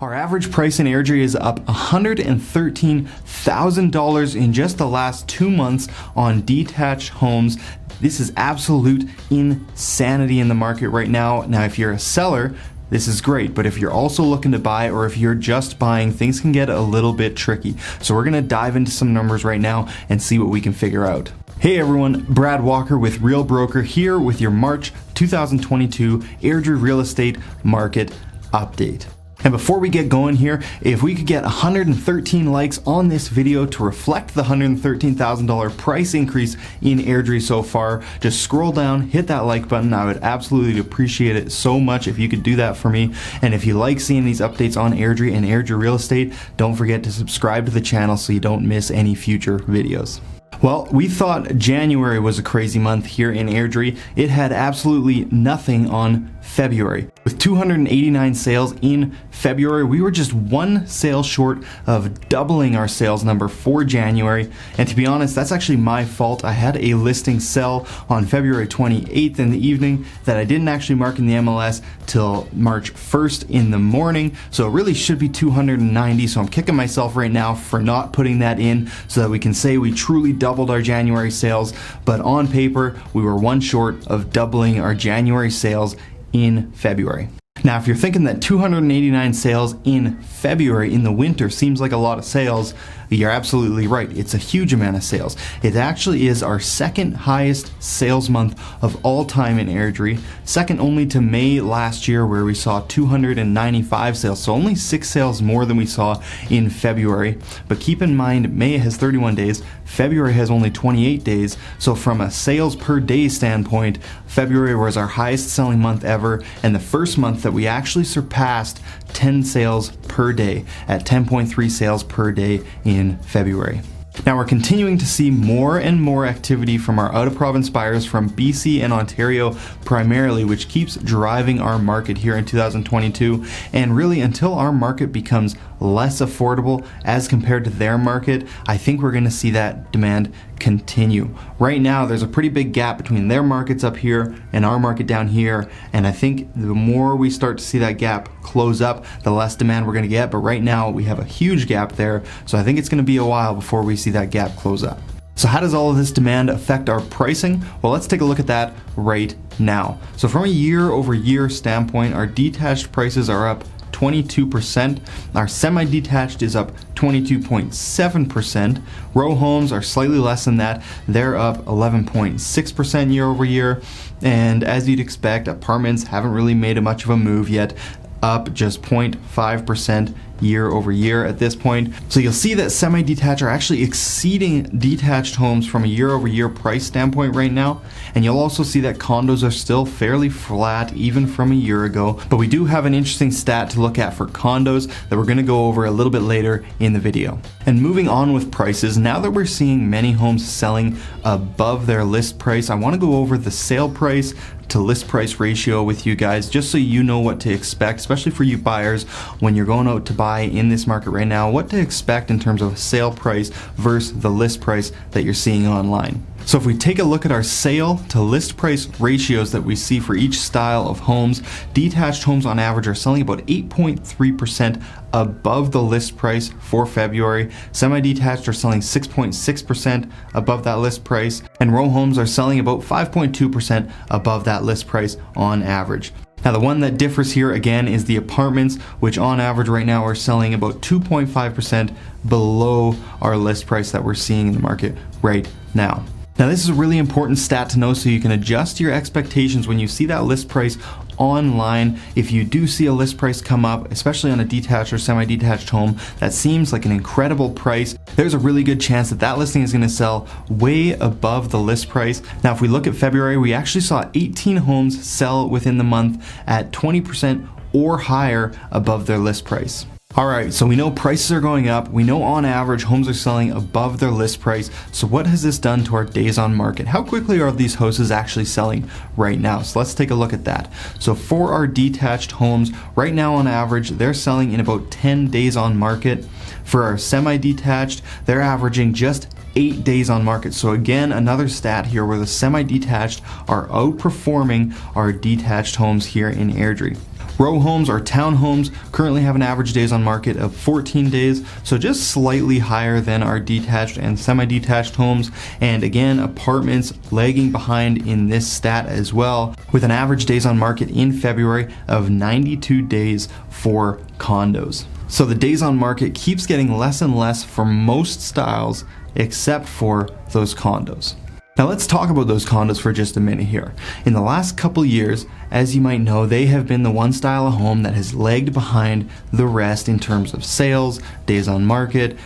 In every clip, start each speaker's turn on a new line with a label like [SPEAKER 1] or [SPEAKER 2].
[SPEAKER 1] Our average price in Airdrie is up $113,000 in just the last 2 months on detached homes. This is absolute insanity in the market right now. Now, if you're a seller, this is great, but if you're also looking to buy or if you're just buying, things can get a little bit tricky. So we're gonna dive into some numbers right now and see what we can figure out. Hey everyone, Brad Walker with Real Broker here with your March 2022 Airdrie Real Estate Market Update. And before we get going here, if we could get 113 likes on this video to reflect the $113,000 price increase in Airdrie so far, just scroll down, hit that like button. I would absolutely appreciate it so much if you could do that for me. And if you like seeing these updates on Airdrie and Airdrie Real Estate, don't forget to subscribe to the channel so you don't miss any future videos. Well, we thought January was a crazy month here in Airdrie. It had absolutely nothing on February. With 289 sales in February, we were just one sale short of doubling our sales number for January. And to be honest, that's actually my fault. I had a listing sell on February 28th in the evening that I didn't actually mark in the MLS till March 1st in the morning. So it really should be 290. So I'm kicking myself right now for not putting that in so that we can say we truly doubled our January sales. But on paper, we were one short of doubling our January sales in February. Now, if you're thinking that 289 sales in February in the winter seems like a lot of sales, you're absolutely right. It's a huge amount of sales. It actually is our second highest sales month of all time in Airdrie, second only to May last year where we saw 295 sales, so only 6 sales more than we saw in February. But keep in mind, May has 31 days, February has only 28 days, so from a sales per day standpoint, February was our highest selling month ever, and the first month that we actually surpassed 10 sales per day at 10.3 sales per day in February. Now we're continuing to see more and more activity from our out-of-province buyers from BC and Ontario primarily, which keeps driving our market here in 2022. And really, until our market becomes less affordable as compared to their market, I think we're going to see that demand continue. Right now, there's a pretty big gap between their markets up here and our market down here. And I think the more we start to see that gap close up, the less demand we're going to get. But right now, we have a huge gap there. So I think it's going to be a while before we see that gap close up. So how does all of this demand affect our pricing? Well, let's take a look at that right now. So from a year-over-year standpoint, our detached prices are up 22%. Our semi-detached is up 22.7%. Row homes are slightly less than that. They're up 11.6% year over year. And as you'd expect, apartments haven't really made much of a move yet, up just 0.5% year over year at this point. So you'll see that semi-detached are actually exceeding detached homes from a year over year price standpoint right now. And you'll also see that condos are still fairly flat even from a year ago. But we do have an interesting stat to look at for condos that we're going to go over a little bit later in the video. And moving on with prices, now that we're seeing many homes selling above their list price, I want to go over the sale price to list price ratio with you guys, just so you know what to expect, especially for you buyers when you're going out to buy in this market right now, what to expect in terms of sale price versus the list price that you're seeing online. So if we take a look at our sale to list price ratios that we see for each style of homes, detached homes on average are selling about 8.3% above the list price for February. Semi-detached are selling 6.6% above that list price, and row homes are selling about 5.2% above that list price on average. Now the one that differs here again is the apartments, which on average right now are selling about 2.5% below our list price that we're seeing in the market right now. Now this is a really important stat to know so you can adjust your expectations when you see that list price online. If you do see a list price come up, especially on a detached or semi-detached home that seems like an incredible price, there's a really good chance that that listing is going to sell way above the list price. Now if we look at February, we actually saw 18 homes sell within the month at 20% or higher above their list price. Alright, so we know prices are going up. We know on average homes are selling above their list price. So what has this done to our days on market? How quickly are these houses actually selling right now? So let's take a look at that. So for our detached homes, right now on average, they're selling in about 10 days on market. For our semi-detached, they're averaging just 8 days on market. So again, another stat here where the semi-detached are outperforming our detached homes here in Airdrie. Row homes or townhomes currently have an average days on market of 14 days, so just slightly higher than our detached and semi-detached homes. And again, apartments lagging behind in this stat as well, with an average days on market in February of 92 days for condos. So the days on market keeps getting less and less for most styles except for those condos. Now let's talk about those condos for just a minute here. In the last couple years, as you might know, they have been the one style of home that has lagged behind the rest in terms of sales, days on market,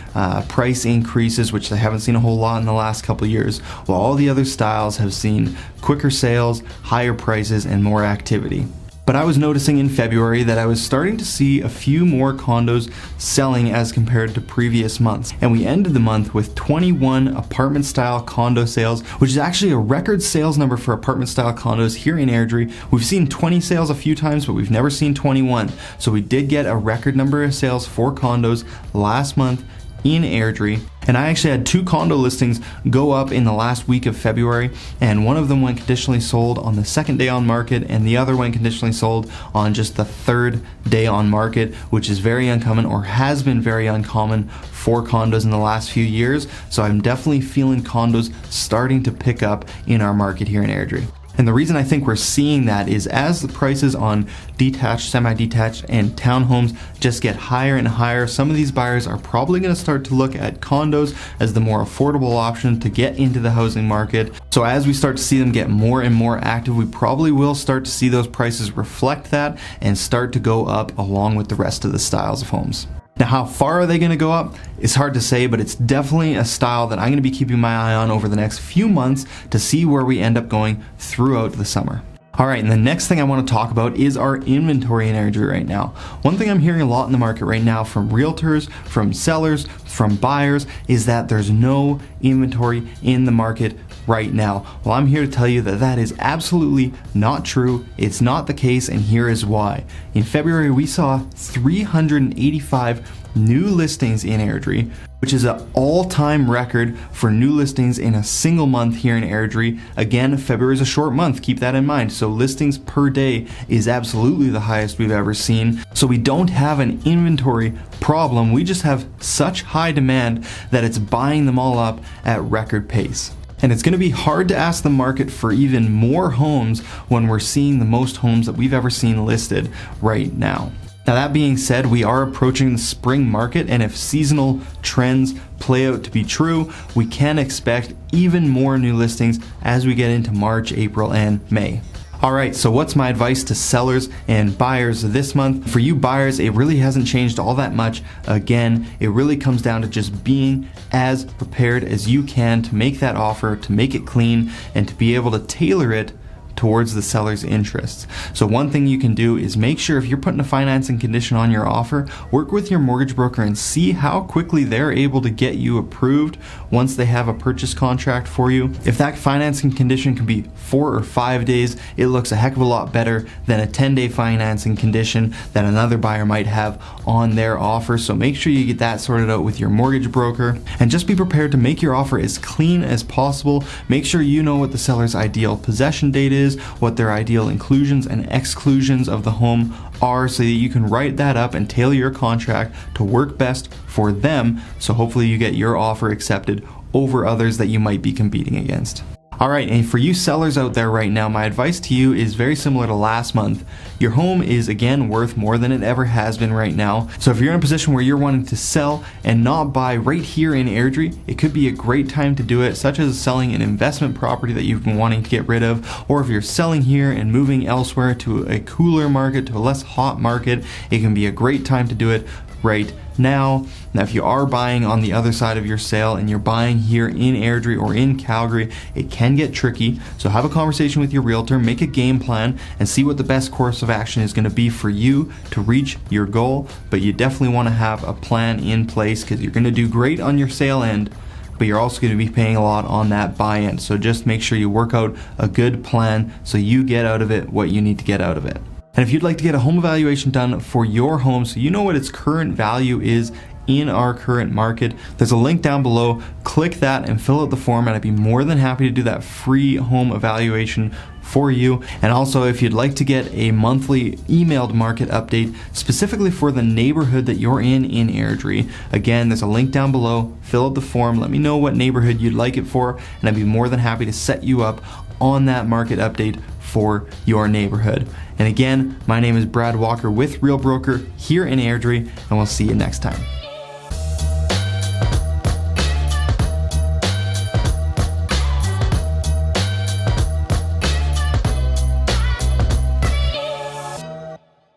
[SPEAKER 1] price increases, which they haven't seen a whole lot in the last couple years, while all the other styles have seen quicker sales, higher prices, and more activity. But I was noticing in February that I was starting to see a few more condos selling as compared to previous months. And we ended the month with 21 apartment style condo sales, which is actually a record sales number for apartment style condos here in Airdrie. We've seen 20 sales a few times, but we've never seen 21. So we did get a record number of sales for condos last month in Airdrie. And I actually had 2 condo listings go up in the last week of February, and one of them went conditionally sold on the second day on market, and the other went conditionally sold on just the third day on market, which is very uncommon, or has been very uncommon for condos in the last few years. So I'm definitely feeling condos starting to pick up in our market here in Airdrie. And the reason I think we're seeing that is as the prices on detached, semi-detached, and townhomes just get higher and higher, some of these buyers are probably going to start to look at condos as the more affordable option to get into the housing market. So as we start to see them get more and more active, we probably will start to see those prices reflect that and start to go up along with the rest of the styles of homes. Now, how far are they going to go up? It's hard to say, but it's definitely a style that I'm going to be keeping my eye on over the next few months to see where we end up going throughout the summer. All right, and the next thing I want to talk about is our inventory in Airdrie right now. One thing I'm hearing a lot in the market right now from realtors, from sellers, from buyers is that there's no inventory in the market right now. Well, I'm here to tell you that that is absolutely not true. It's not the case, and here is why. In February, we saw 385 new listings in Airdrie, which is an all-time record for new listings in a single month here in Airdrie. Again, February is a short month, keep that in mind. So listings per day is absolutely the highest we've ever seen. So we don't have an inventory problem. We just have such high demand that it's buying them all up at record pace. And it's going to be hard to ask the market for even more homes when we're seeing the most homes that we've ever seen listed right now. Now, that being said, we are approaching the spring market, and if seasonal trends play out to be true, we can expect even more new listings as we get into March, April, and May. Alright, so what's my advice to sellers and buyers this month? For you buyers, it really hasn't changed all that much. Again, it really comes down to just being as prepared as you can to make that offer, to make it clean, and to be able to tailor it towards the seller's interests. So one thing you can do is make sure if you're putting a financing condition on your offer, work with your mortgage broker and see how quickly they're able to get you approved once they have a purchase contract for you. If that financing condition can be 4 or 5 days, it looks a heck of a lot better than a 10-day financing condition that another buyer might have on their offer. So make sure you get that sorted out with your mortgage broker, and just be prepared to make your offer as clean as possible. Make sure you know what the seller's ideal possession date is, what their ideal inclusions and exclusions of the home are, so that you can write that up and tailor your contract to work best for them, so hopefully you get your offer accepted over others that you might be competing against. Alright, and for you sellers out there right now, my advice to you is very similar to last month. Your home is again worth more than it ever has been right now. So if you're in a position where you're wanting to sell and not buy right here in Airdrie, it could be a great time to do it, such as selling an investment property that you've been wanting to get rid of, or if you're selling here and moving elsewhere to a cooler market, to a less hot market, it can be a great time to do it right now. Now, if you are buying on the other side of your sale and you're buying here in Airdrie or in Calgary, it can get tricky. So have a conversation with your realtor, make a game plan, and see what the best course of action is going to be for you to reach your goal. But you definitely want to have a plan in place, because you're going to do great on your sale end, but you're also going to be paying a lot on that buy end. So just make sure you work out a good plan so you get out of it what you need to get out of it. And if you'd like to get a home evaluation done for your home so you know what its current value is in our current market, there's a link down below. Click that and fill out the form, and I'd be more than happy to do that free home evaluation for you. And also, if you'd like to get a monthly emailed market update specifically for the neighborhood that you're in Airdrie, again, there's a link down below. Fill out the form, let me know what neighborhood you'd like it for, and I'd be more than happy to set you up on that market update for your neighborhood. And again, my name is Brad Walker with Real Broker here in Airdrie, and we'll see you next time.